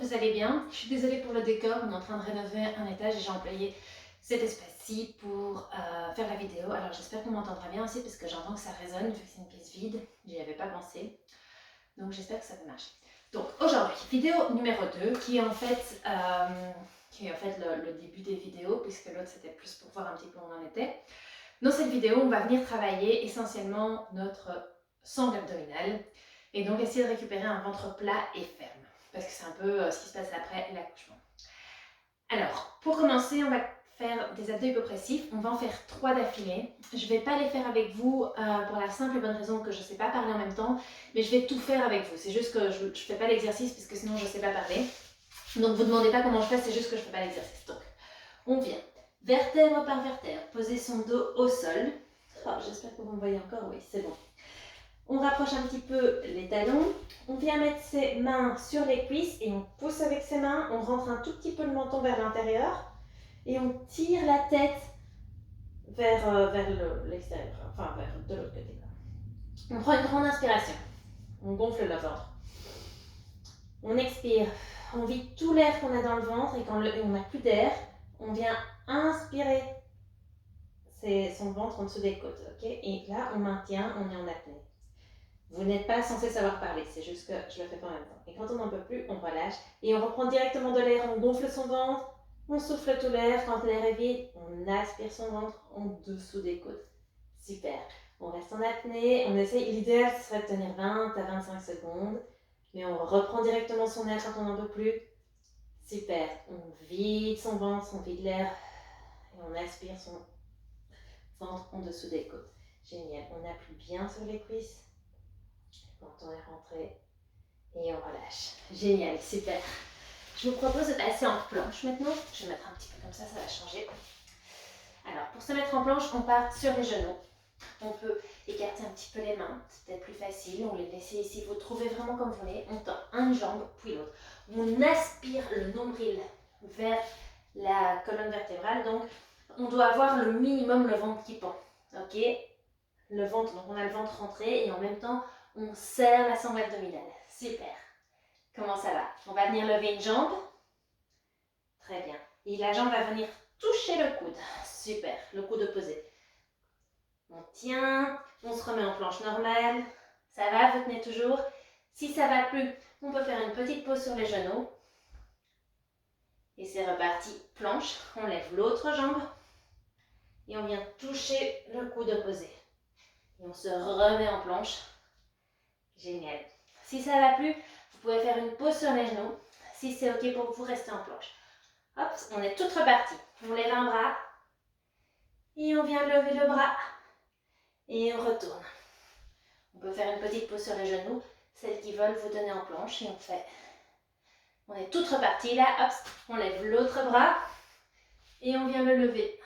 vous allez bien. Je suis désolée pour le décor, on est en train de rénover un étage et j'ai employé cet espace-ci pour faire la vidéo. Alors j'espère qu'on m'entendra bien aussi parce que j'entends que ça résonne vu que c'est une pièce vide, j'y avais pas pensé. Donc j'espère que ça va marcher. Donc aujourd'hui, vidéo numéro 2 qui est en fait, le début des vidéos puisque l'autre c'était plus pour voir un petit peu où on en était. Dans cette vidéo, on va venir travailler essentiellement notre sangle abdominale et donc essayer de récupérer un ventre plat et ferme parce que c'est un peu ce qui se passe après l'accouchement. Alors, pour commencer, on va faire des abdos hypopressifs. On va en faire 3 d'affilée. Je ne vais pas les faire avec vous pour la simple et bonne raison que je ne sais pas parler en même temps, mais je vais tout faire avec vous. C'est juste que je ne fais pas l'exercice parce que sinon je ne sais pas parler. Donc vous ne demandez pas comment je fais, c'est juste que je ne fais pas l'exercice. Donc, on vient vertèbre par vertèbre, poser son dos au sol. Oh, j'espère que vous me voyez encore, oui, c'est bon. On rapproche un petit peu les talons. On vient mettre ses mains sur les cuisses et on pousse avec ses mains. On rentre un tout petit peu le menton vers l'intérieur et on tire la tête vers l'extérieur, enfin vers de l'autre côté. On prend une grande inspiration. On gonfle le ventre. On expire. On vide tout l'air qu'on a dans le ventre et quand on n'a plus d'air, on vient inspirer son ventre en dessous des côtes. Okay, et là, on maintient, on est en apnée. Vous n'êtes pas censé savoir parler, c'est juste que je le fais pas en même temps. Et quand on n'en peut plus, on relâche et on reprend directement de l'air, on gonfle son ventre, on souffle tout l'air. Quand l'air est vide, on aspire son ventre en dessous des côtes. Super. On reste en apnée, on essaye, l'idéal ce serait de tenir 20 à 25 secondes, mais on reprend directement son air quand on n'en peut plus. Super. On vide son ventre, on vide l'air et on aspire son ventre en dessous des côtes. Génial. On appuie bien sur les cuisses. Quand on est rentré et on relâche. Génial, super. Je vous propose de passer en planche maintenant. Je vais mettre un petit peu comme ça va changer. Alors, pour se mettre en planche, on part sur les genoux. On peut écarter un petit peu les mains, c'est peut-être plus facile. On les laisse ici, vous trouvez vraiment comme vous voulez. On tend une jambe puis l'autre. On aspire le nombril vers la colonne vertébrale. Donc, on doit avoir le minimum le ventre qui pend. Ok? Le ventre, donc on a le ventre rentré et en même temps, on serre la sangle abdominale. Super. Comment ça va? On va venir lever une jambe. Très bien. Et la jambe va venir toucher le coude. Super. Le coude opposé. On tient. On se remet en planche normale. Ça va? Vous tenez toujours? Si ça ne va plus, on peut faire une petite pause sur les genoux. Et c'est reparti. Planche. On lève l'autre jambe. Et on vient toucher le coude opposé. Et on se remet en planche. Génial. Si ça ne va plus, vous pouvez faire une pause sur les genoux. Si c'est OK pour vous, restez en planche. Hop, on est toutes reparties. On lève un bras. Et on vient lever le bras. Et on retourne. On peut faire une petite pause sur les genoux. Celles qui veulent, vous tenez en planche. Et on fait. On est toutes reparties. Là, hop, on lève l'autre bras. Et on vient le lever.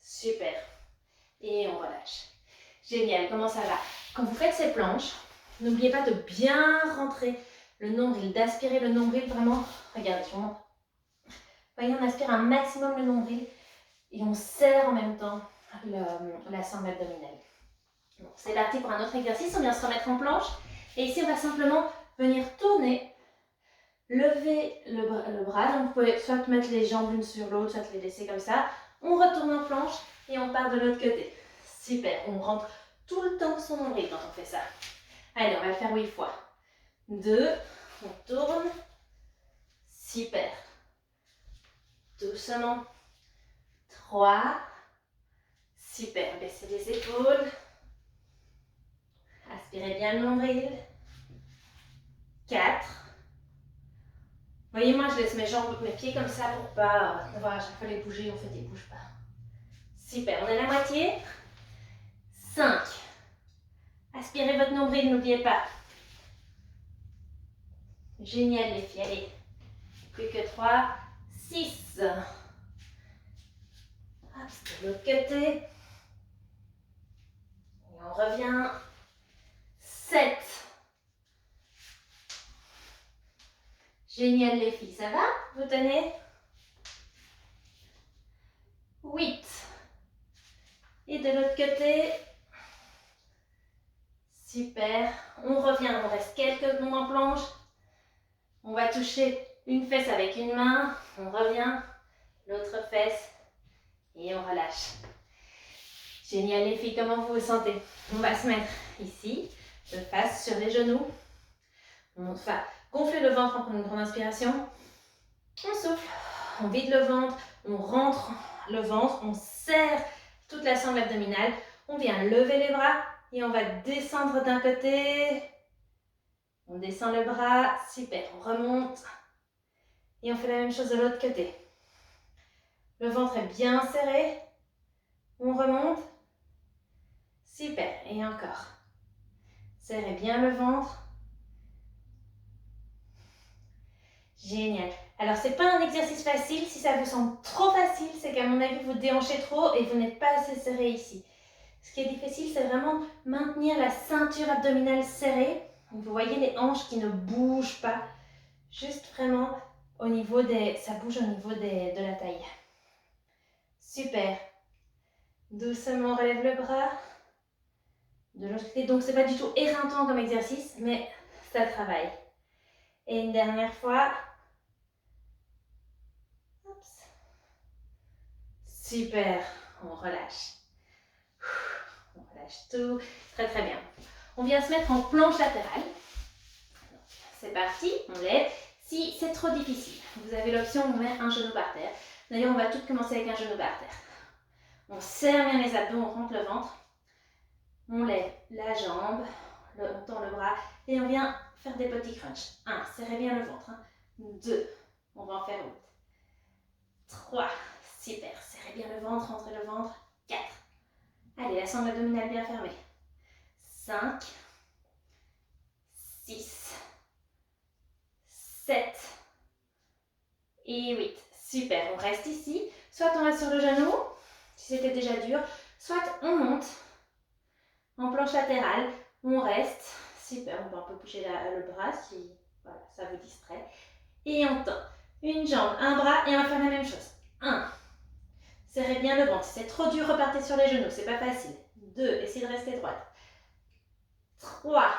Super. Et on relâche. Génial. Comment ça va? Quand vous faites ces planches, n'oubliez pas de bien rentrer le nombril, d'aspirer le nombril vraiment. Regardez, je vous montre. Voyez, on aspire un maximum le nombril et on serre en même temps la sangle abdominale. Bon, c'est parti pour un autre exercice. On vient se remettre en planche. Et ici, on va simplement venir tourner, lever le bras. Donc, vous pouvez soit mettre les jambes l'une sur l'autre, soit les laisser comme ça. On retourne en planche et on part de l'autre côté. Super. On rentre tout le temps son nombril quand on fait ça. Allez, on va le faire 8 fois. 2, on tourne. Super. Doucement. 3. Super. Baissez les épaules. Aspirez bien le nombril. 4. Voyez, moi, je laisse mes pieds comme ça pour pas devoir à chaque fois les bouger. En fait, ils ne bougent pas. Super. On est à la moitié. 5. Aspirez votre nombril, n'oubliez pas. Génial, les filles. Allez. Plus que 3. 6. Hop, de l'autre côté. Et on revient. 7. Génial, les filles. Ça va? Vous tenez? 8. Et de l'autre côté. Super. On revient. On reste quelques secondes en planche. On va toucher Une fesse avec une main, on revient, l'autre fesse et on relâche. Génial les filles, comment vous vous sentez? On va se mettre ici, de face sur les genoux. On va gonfler le ventre en prenant une grande inspiration. On souffle, on vide le ventre, on rentre le ventre, on serre toute la sangle abdominale. On vient lever les bras et on va descendre d'un côté. On descend le bras, super, on remonte. Et on fait la même chose de l'autre côté. Le ventre est bien serré. On remonte. Super, et encore. Serrez bien le ventre. Génial. Alors, ce n'est pas un exercice facile. Si ça vous semble trop facile, c'est qu'à mon avis, vous déhanchez trop et vous n'êtes pas assez serré ici. Ce qui est difficile, c'est vraiment maintenir la ceinture abdominale serrée. Donc, vous voyez les hanches qui ne bougent pas. Juste vraiment au niveau des... Ça bouge au niveau de la taille. Super. Doucement, on relève le bras. De l'autre côté. Donc, ce n'est pas du tout éreintant comme exercice, mais ça travaille. Et une dernière fois. Oups. Super. On relâche. On relâche tout. Très, très bien. On vient se mettre en planche latérale. C'est parti. On lève. Si c'est trop difficile, vous avez l'option de mettre un genou par terre. D'ailleurs, on va tout commencer avec un genou par terre. On serre bien les abdos, on rentre le ventre. On lève la jambe, on tend le bras et on vient faire des petits crunchs. 1, serrez bien le ventre. 2, on va en faire 8. 3, super, serrez bien le ventre, rentrez le ventre. 4, allez, la sangle abdominale bien fermée. 5, 6, 7 et 8. Super, on reste ici. Soit on reste sur le genou, si c'était déjà dur, soit on monte en planche latérale, on reste. Super, on peut un peu bouger le bras si voilà, ça vous distrait. Et on tend une jambe, un bras et on va faire la même chose. 1, serrez bien le ventre. Si c'est trop dur, repartez sur les genoux, c'est pas facile. 2, essayez de rester droite. 3,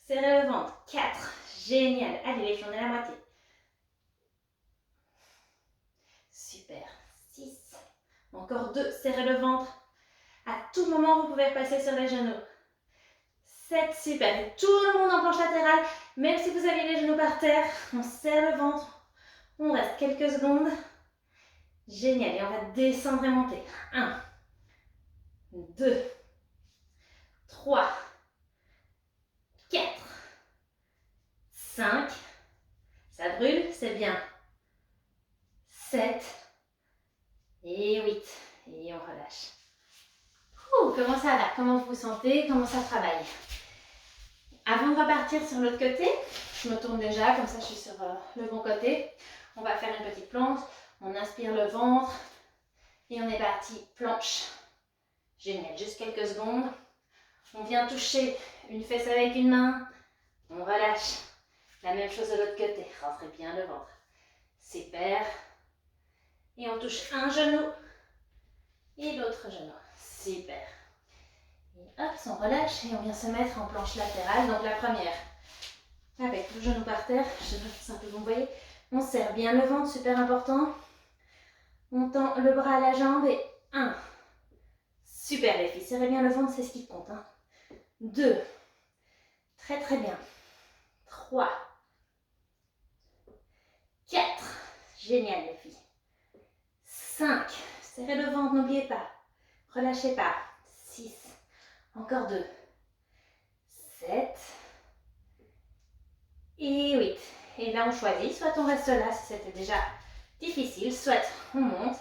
serrez le ventre. 4, génial. Allez les filles, on est à la moitié. Super. 6, encore 2, serrez le ventre. À tout moment, vous pouvez repasser sur les genoux. 7, super. Et tout le monde en planche latérale. Même si vous avez les genoux par terre, on serre le ventre. On reste quelques secondes. Génial. Et on va descendre et monter. 1, 2, 3, 4, 5. Ça brûle, c'est bien. 7 et 8. Et on relâche. Comment ça va? Comment vous vous sentez? Comment ça travaille? Avant de repartir sur l'autre côté, je me tourne déjà, comme ça je suis sur le bon côté. On va faire une petite planche. On inspire le ventre et on est parti. Planche. Génial. Juste quelques secondes. On vient toucher une fesse avec une main. On relâche. La même chose de l'autre côté. Rentrez bien le ventre. Super. Et on touche un genou et l'autre genou. Super. Et hop, on relâche et on vient se mettre en planche latérale. Donc la première, avec le genou par terre, je sais pas si c'est un peu bon, vous voyez. On serre bien le ventre, super important. On tend le bras à la jambe et 1. Super les filles, serrez bien le ventre, c'est ce qui compte. 2. Très très bien. 3. 4. Génial les filles. 5. Serrez le ventre, n'oubliez pas. Relâchez pas. 6. Encore 2. 7. Et 8. Et là on choisit, soit on reste là si c'était déjà difficile, soit on monte,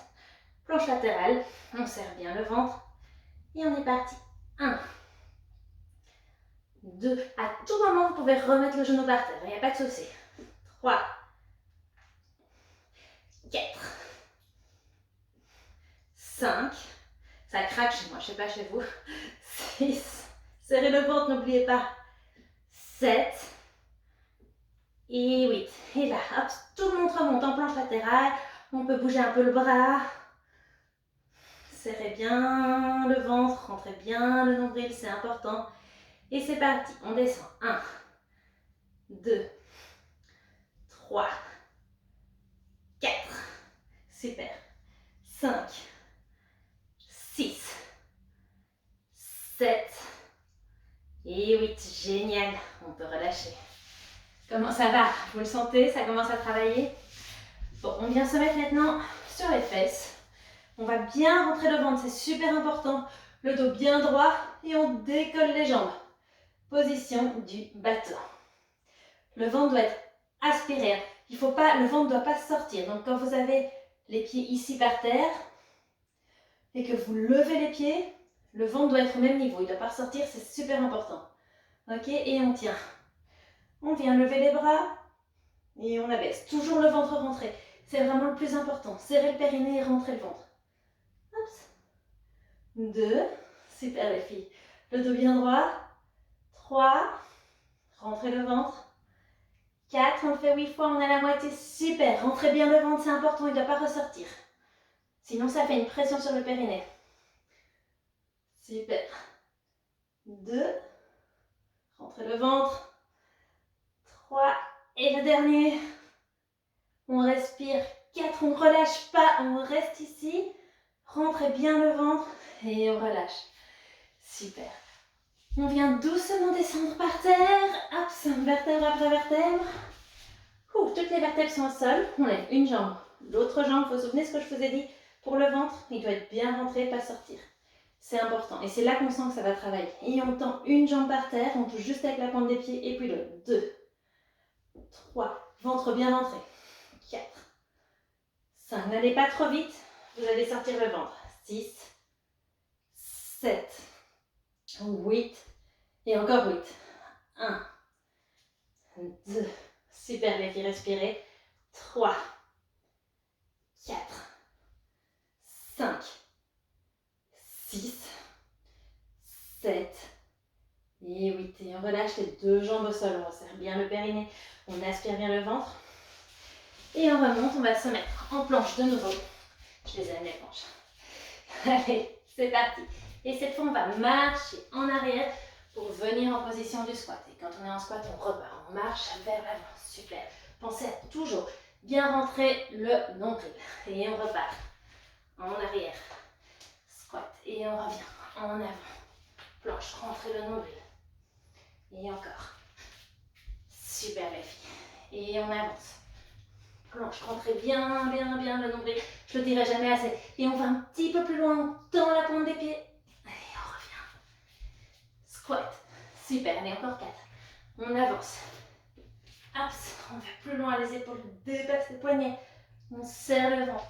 planche latérale, on serre bien le ventre et on est parti. 1, 2, à tout moment vous pouvez remettre le genou par terre, il n'y a pas de souci. 3, 4, 5, ça craque chez moi, je ne sais pas chez vous. 6, serrez le ventre, n'oubliez pas. 7 et 8. Et là, hop, tout le monde remonte en planche latérale. On peut bouger un peu le bras. Serrez bien le ventre, rentrez bien le nombril, c'est important. Et c'est parti, on descend. 1, 2, 3, Super. 5, 6, 7 et 8. Génial. On peut relâcher. Comment ça va? Vous le sentez? Ça commence à travailler? Bon, on vient se mettre maintenant sur les fesses. On va bien rentrer le ventre, c'est super important. Le dos bien droit et on décolle les jambes. Position du bateau. Le ventre doit être aspiré. Il faut pas, le ventre ne doit pas sortir. Donc quand vous avez les pieds ici par terre et que vous levez les pieds, le ventre doit être au même niveau. Il ne doit pas ressortir, c'est super important. Ok, et on tient. On vient lever les bras et on abaisse. Toujours le ventre rentré. C'est vraiment le plus important. Serrer le périnée et rentrer le ventre. Hop. 2. Super les filles. Le dos bien droit. 3. Rentrez le ventre. 4. On le fait 8 fois. On a la moitié. Super. Rentrez bien le ventre. C'est important. Il ne doit pas ressortir. Sinon, ça fait une pression sur le périnée. Super. 2. Rentrez le ventre. 3. Et le dernier. On respire. 4. On ne relâche pas. On reste ici. Rentrez bien le ventre. Et on relâche. Super. On vient doucement descendre par terre. Hop, vertèbre après vertèbre. Toutes les vertèbres sont au sol. On lève une jambe. L'autre jambe, vous vous souvenez ce que je vous ai dit? Pour le ventre, il doit être bien rentré, pas sortir. C'est important. Et c'est là qu'on sent que ça va travailler. Et on tend une jambe par terre. On touche juste avec la pointe des pieds. Et puis l'autre. 2, 3. Ventre bien rentré. 4, 5. N'allez pas trop vite. Vous allez sortir le ventre. 6, 7, 8. Et encore 8. 1, 2. Super les filles, respirez. 3, 4, 5, 6, 7 et 8. Et on relâche les deux jambes au sol. On resserre bien le périnée. On aspire bien le ventre. Et on remonte. On va se mettre en planche de nouveau. Je les aime les planches. Allez, c'est parti. Et cette fois, on va marcher en arrière pour venir en position du squat. Et quand on est en squat, on repart. On marche vers l'avant. Super. Pensez à toujours bien rentrer le nombril. Et on repart. En arrière. Squat. Et on revient. En avant. Planche. Rentrez le nombril. Et encore. Super les filles. Et on avance. Planche. Rentrez bien, bien, bien le nombril. Je le dirai jamais assez. Et on va un petit peu plus loin. On tend la pointe des pieds. Et on revient. Squat. Super. Allez, encore 4. On avance. Hop, on va plus loin, les épaules dépassent les poignets. On serre le ventre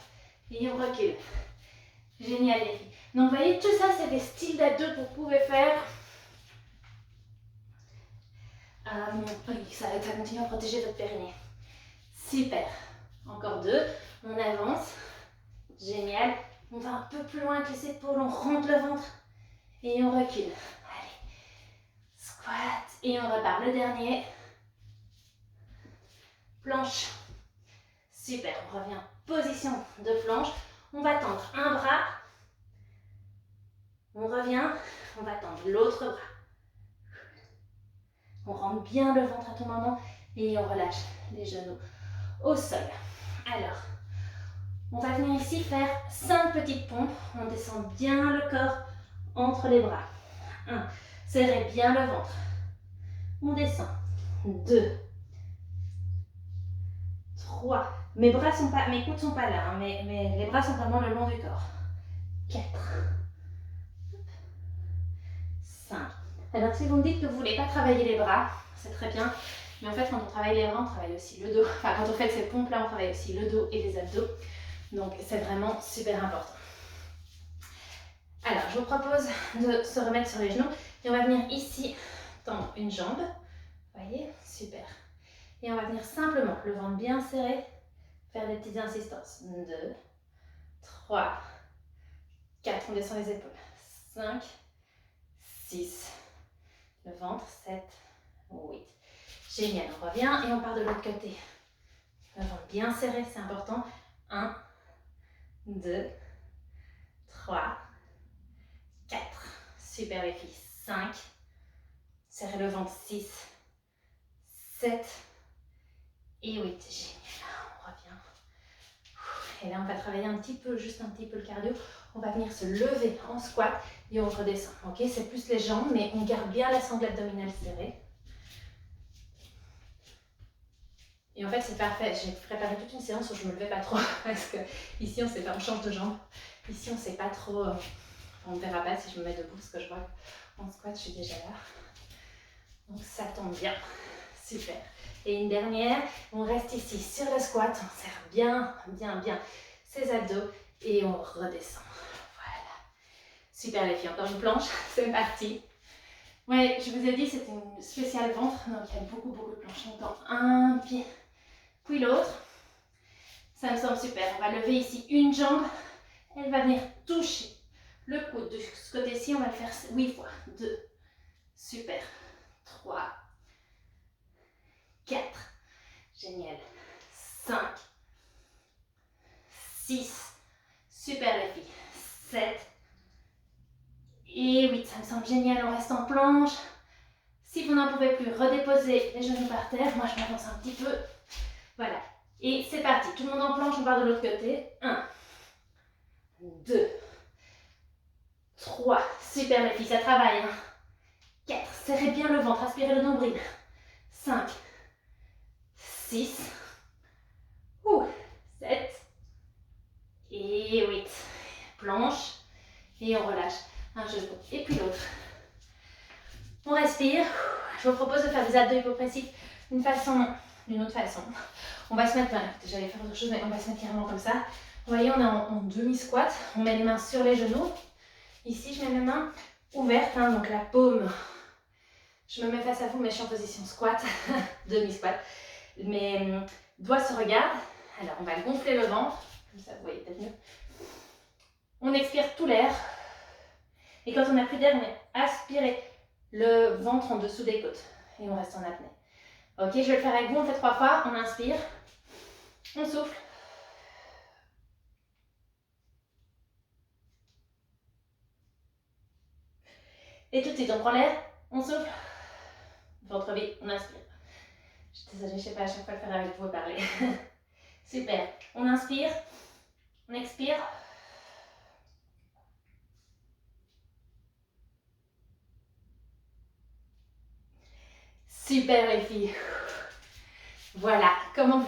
et on recule. Génial les filles. Donc vous voyez, tout ça, c'est des styles d'abdos que vous pouvez faire. Ça continue à protéger votre périnée. Super. Encore 2. On avance. Génial. On va un peu plus loin avec les épaules. On rentre le ventre et on recule. Allez. Squat. Et on repart. Le dernier. Planche. Super, on revient position de planche. On va tendre un bras. On revient, on va tendre l'autre bras. On rentre bien le ventre à tout moment et on relâche les genoux au sol. Alors, on va venir ici faire 5 petites pompes. On descend bien le corps entre les bras. 1. Serrez bien le ventre. On descend. 2. 3. Mes coudes sont pas là, hein, mais les bras sont vraiment le long du corps. 4. 5. Alors si vous me dites que vous ne voulez pas travailler les bras, c'est très bien. Mais en fait, quand on travaille les bras, on travaille aussi le dos. Enfin, quand on fait ces pompes-là, on travaille aussi le dos et les abdos. Donc, c'est vraiment super important. Alors, je vous propose de se remettre sur les genoux. Et on va venir ici, tendre une jambe. Vous voyez? Super. Et on va venir simplement, le ventre bien serré, faire des petites insistances. 2, 3, 4. On descend les épaules. 5, 6. Le ventre, 7, 8. Génial, on revient et on part de l'autre côté. Le ventre bien serré, c'est important. 1, 2, 3, 4. Super les filles. 5. Serrez le ventre. 6, 7 et 8. Génial, on revient. Et là, on va travailler un petit peu, juste un petit peu le cardio. On va venir se lever en squat et on redescend. Ok, c'est plus les jambes, mais on garde bien la sangle abdominale serrée. Et en fait, c'est parfait. J'ai préparé toute une séance où je ne me levais pas trop parce que ici, on sait pas, on change de jambe. Ici, on ne sait pas trop. On ne verra pas si je me mets debout parce que je vois qu'en squat, je suis déjà là. Donc, ça tombe bien. Super. Et une dernière, on reste ici sur le squat. On serre bien, bien, bien ses abdos et on redescend. Voilà. Super les filles. Encore une planche. C'est parti. Ouais, je vous ai dit, c'est une spéciale ventre. Donc, il y a beaucoup, beaucoup de planches. Donc, un pied, puis l'autre. Ça me semble super. On va lever ici une jambe. Elle va venir toucher le coude. De ce côté-ci, on va le faire 8 fois. 2. Super. 3. 4. Génial. 5. 6. Super les filles. 7. Et 8. Ça me semble génial. On reste en planche. Si vous n'en pouvez plus, redéposez les genoux par terre. Moi, je m'avance un petit peu. Voilà. Et c'est parti. Tout le monde en planche. On part de l'autre côté. 1. 2. 3. Super les filles. Ça travaille. 4. Serrez bien le ventre. Aspirez le nombril. 5. 6. 7. Et 8. Planche. Et on relâche un genou. Et puis l'autre. On respire. Je vous propose de faire des abdos hypopressifs d'une autre façon. On va se mettre, j'allais faire autre chose, mais on va se mettre carrément comme ça. Vous voyez, on est en demi-squat. On met les mains sur les genoux. Ici, je mets mes mains ouvertes, donc la paume. Je me mets face à vous, mais je suis en position squat, demi-squat. Mes doigts se regardent. Alors, on va gonfler le ventre. Comme ça, vous voyez peut-être mieux. On expire tout l'air. Et quand on n'a plus d'air, on va aspirer le ventre en dessous des côtes. Et on reste en apnée. Ok, je vais le faire avec vous. On fait 3 fois. On inspire. On souffle. Et tout de suite, on prend l'air. On souffle. Ventre vide. On inspire. Je suis désolée, je ne sais pas à chaque fois le faire avec vous et parler. Super. On inspire. On expire. Super les filles. Voilà. Comment vous